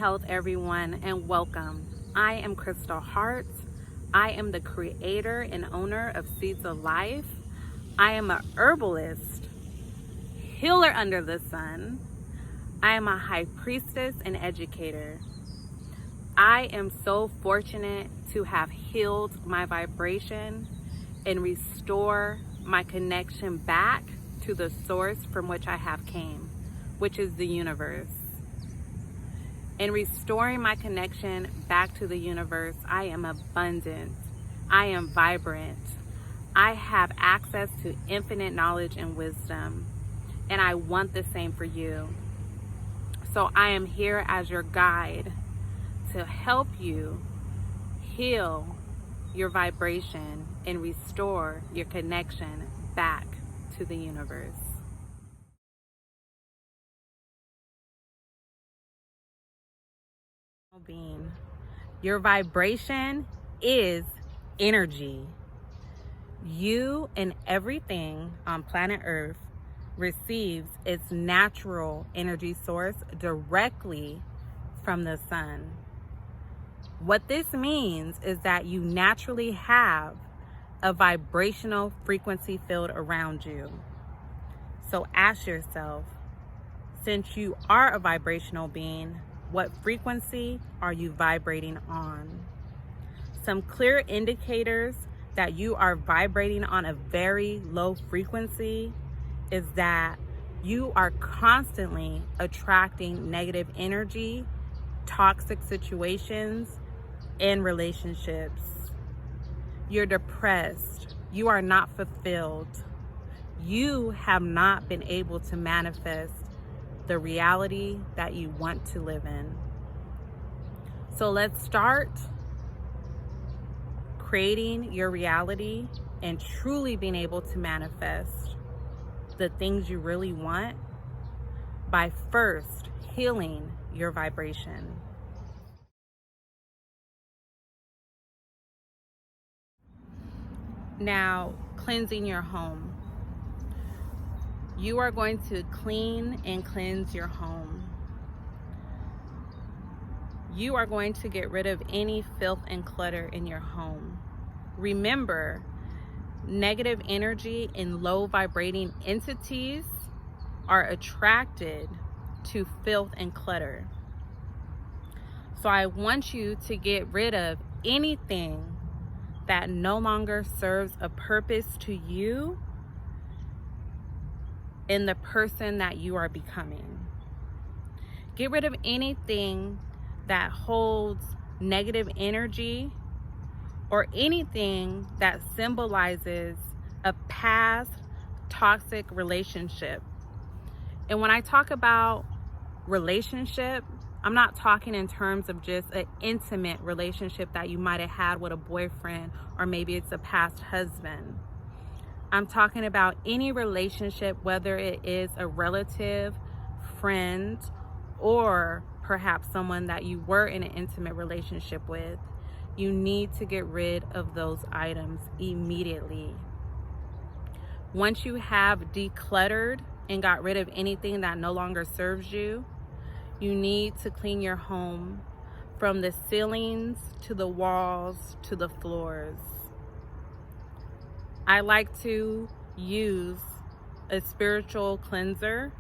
health, everyone, and welcome. I am Crystal Hart. I am the creator and owner of Seeds of Life. I am a herbalist, healer under the sun. I am a high priestess and educator. I am so fortunate to have healed my vibration and restore my connection back to the source from which I have came, which is the universe. In restoring my connection back to the universe, I am abundant. I am vibrant. I have access to infinite knowledge and wisdom, and I want the same for you. So I am here as your guide to help you heal your vibration and restore your connection back to the universe. Being, your vibration is energy. You and everything on planet Earth receives its natural energy source directly from the sun. What this means is that you naturally have a vibrational frequency field around you. So ask yourself, since you are a vibrational being, what frequency are you vibrating on? Some clear indicators that you are vibrating on a very low frequency is that you are constantly attracting negative energy, toxic situations, and relationships. You're depressed. You are not fulfilled. You have not been able to manifest the reality that you want to live in. So let's start creating your reality and truly being able to manifest the things you really want by first healing your vibration. Now, cleansing your home. You are going to clean and cleanse your home. You are going to get rid of any filth and clutter in your home. Remember, negative energy and low vibrating entities are attracted to filth and clutter. So I want you to get rid of anything that no longer serves a purpose to you in the person that you are becoming. Get rid of anything that holds negative energy or anything that symbolizes a past toxic relationship. And when I talk about relationship, I'm not talking in terms of just an intimate relationship that you might have had with a boyfriend, or maybe it's a past husband. I'm talking about any relationship, whether it is a relative, friend, or perhaps someone that you were in an intimate relationship with. You need to get rid of those items immediately. Once you have decluttered and got rid of anything that no longer serves you, you need to clean your home from the ceilings to the walls to the floors. I like to use a spiritual cleanser.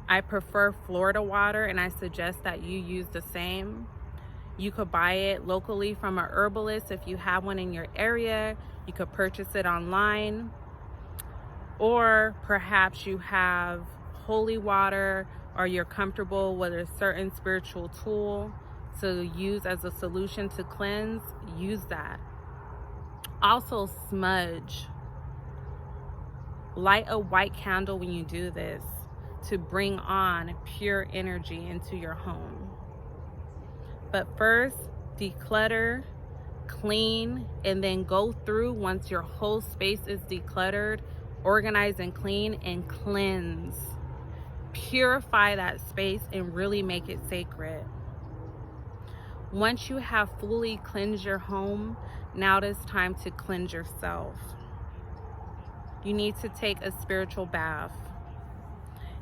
I prefer Florida water, and I suggest that you use the same. You could buy it locally from an herbalist if you have one in your area. You could purchase it online. Or perhaps you have holy water, or you're comfortable with a certain spiritual tool to use as a solution to cleanse. Use that. Also, smudge. Light a white candle when you do this to bring on pure energy into your home. But first, declutter, clean, and then go through once your whole space is decluttered, organize and clean, and cleanse. Purify that space and really make it sacred. Once you have fully cleansed your home, now it is time to cleanse yourself. You need to take a spiritual bath.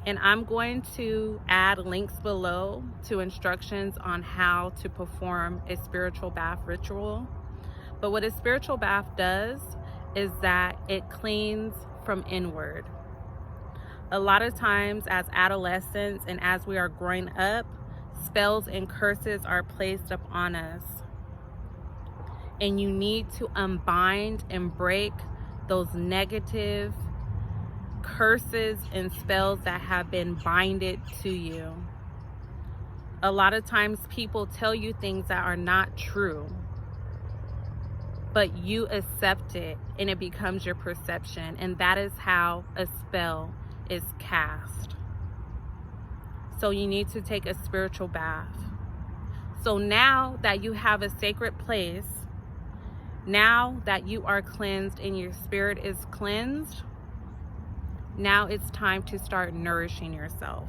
And I'm going to add links below to instructions on how to perform a spiritual bath ritual. But what a spiritual bath does is that it cleans from inward. A lot of times as adolescents and as we are growing up, spells and curses are placed upon us. And you need to unbind and break those negative curses and spells that have been binded to you. A lot of times people tell you things that are not true, but you accept it and it becomes your perception, and that is how a spell is cast. So you need to take a spiritual bath. So now that you have a sacred place, now that you are cleansed and your spirit is cleansed, now it's time to start nourishing yourself.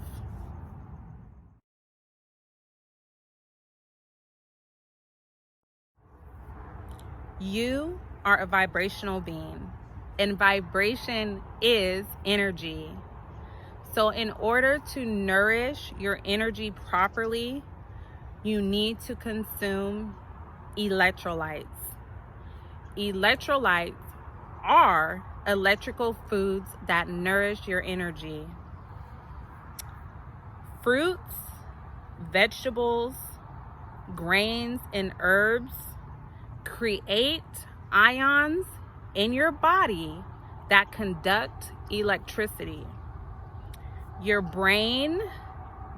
You are a vibrational being, and vibration is energy. So in order to nourish your energy properly, you need to consume electrolytes. Electrolytes are electrical foods that nourish your energy. Fruits, vegetables, grains, and herbs create ions in your body that conduct electricity. Your brain,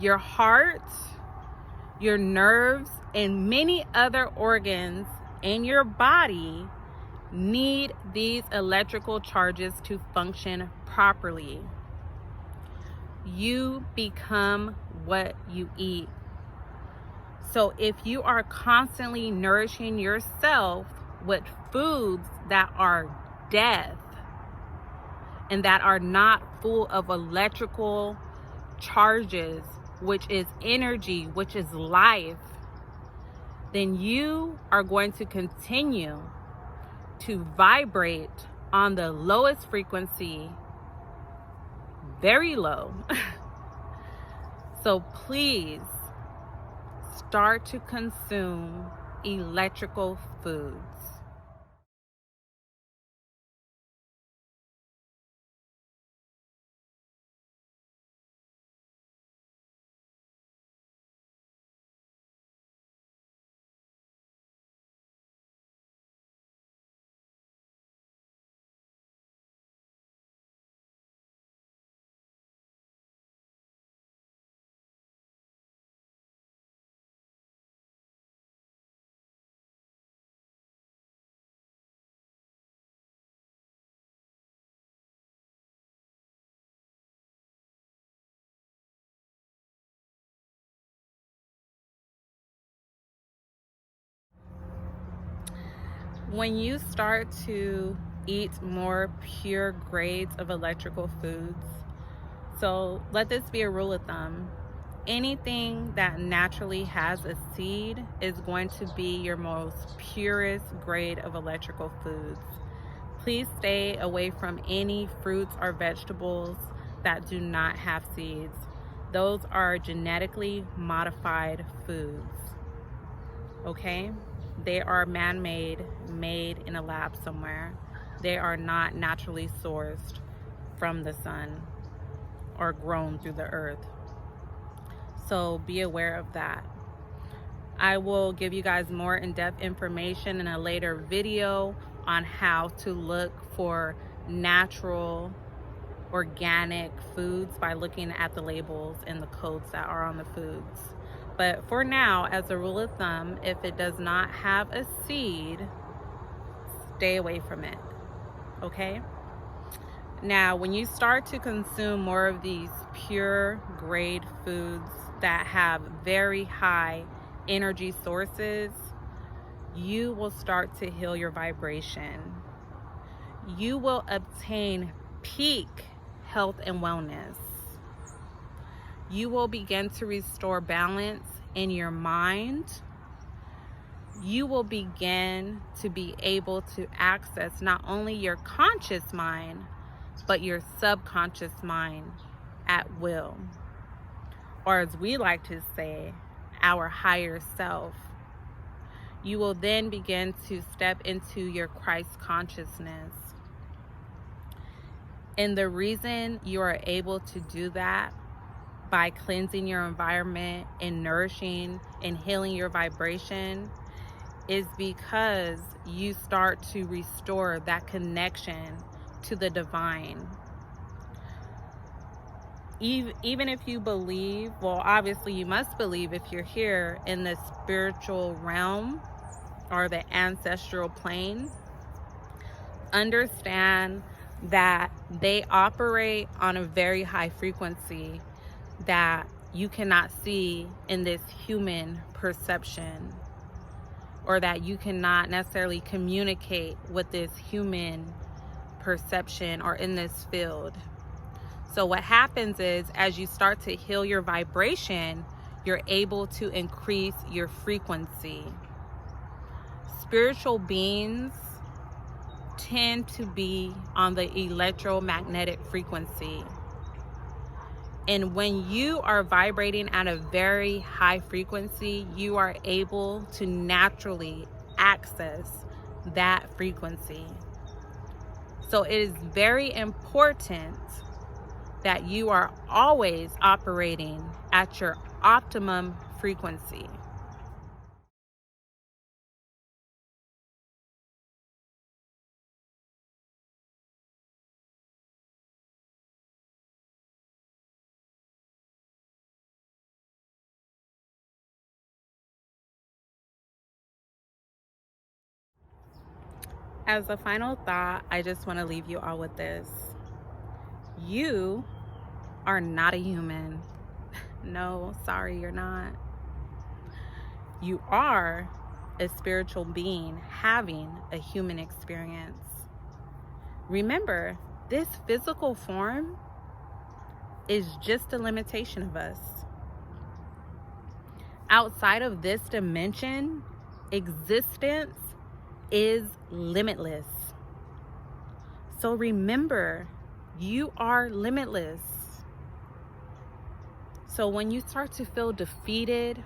your heart, your nerves, and many other organs in your body need these electrical charges to function properly. You become what you eat. So if you are constantly nourishing yourself with foods that are death and that are not full of electrical charges, which is energy, which is life, then you are going to continue to vibrate on the lowest frequency, very low. So please start to consume electrical foods. When you start to eat more pure grades of electrical foods, so let this be a rule of thumb. Anything that naturally has a seed is going to be your most purest grade of electrical foods. Please stay away from any fruits or vegetables that do not have seeds. Those are genetically modified foods. Okay? They are man-made, made in a lab somewhere. They are not naturally sourced from the sun or grown through the earth. So be aware of that. I will give you guys more in-depth information in a later video on how to look for natural, organic foods by looking at the labels and the codes that are on the foods. But for now, as a rule of thumb, if it does not have a seed, stay away from it, okay? Now, when you start to consume more of these pure grade foods that have very high energy sources, you will start to heal your vibration. You will obtain peak health and wellness. You will begin to restore balance in your mind. You will begin to be able to access not only your conscious mind, but your subconscious mind. at will, or as we like to say, our higher self. You will then begin to step into your Christ consciousness. And the reason you are able to do that by cleansing your environment and nourishing and healing your vibration is because you start to restore that connection to the divine. Even if you believe, well, obviously you must believe if you're here in the spiritual realm or the ancestral plane, understand that they operate on a very high frequency that you cannot see in this human perception, or that you cannot necessarily communicate with this human perception or in this field. So what happens is, as you start to heal your vibration, you're able to increase your frequency. Spiritual beings tend to be on the electromagnetic frequency. And when you are vibrating at a very high frequency, you are able to naturally access that frequency. So it is very important that you are always operating at your optimum frequency. As a final thought, I just want to leave you all with this. You are not a human. No, sorry, you're not. You are a spiritual being having a human experience. Remember, this physical form is just a limitation of us. Outside of this dimension, existence is limitless. So remember, you are limitless. So when you start to feel defeated,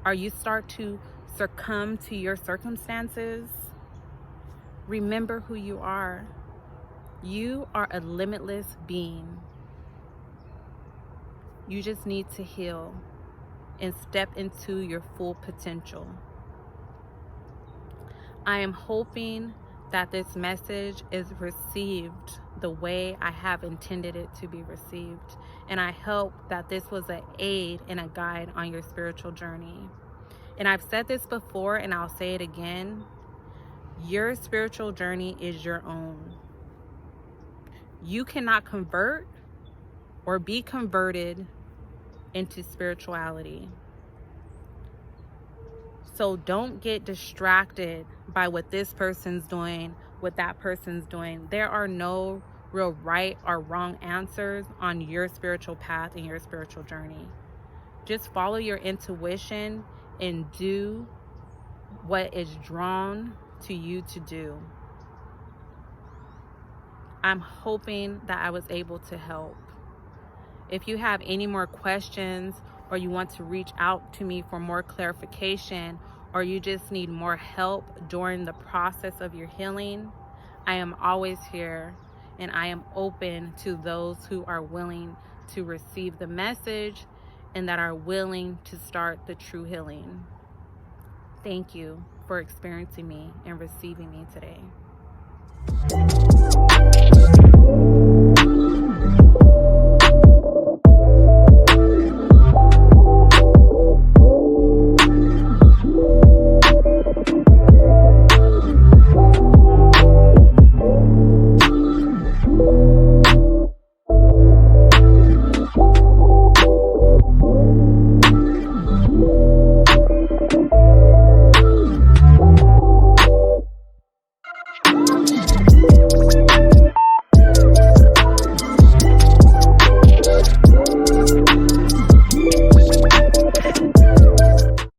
or you start to succumb to your circumstances, remember who you are. You are a limitless being. You just need to heal and step into your full potential. I am hoping that this message is received the way I have intended it to be received. And I hope that this was an aid and a guide on your spiritual journey. And I've said this before, and I'll say it again. Your spiritual journey is your own. You cannot convert or be converted into spirituality. So don't get distracted by what this person's doing, what that person's doing. There are no real right or wrong answers on your spiritual path and your spiritual journey. Just follow your intuition and do what is drawn to you to do. I'm hoping that I was able to help. If you have any more questions, or you want to reach out to me for more clarification, or you just need more help during the process of your healing, I am always here, and I am open to those who are willing to receive the message and that are willing to start the true healing. Thank you for experiencing me and receiving me today.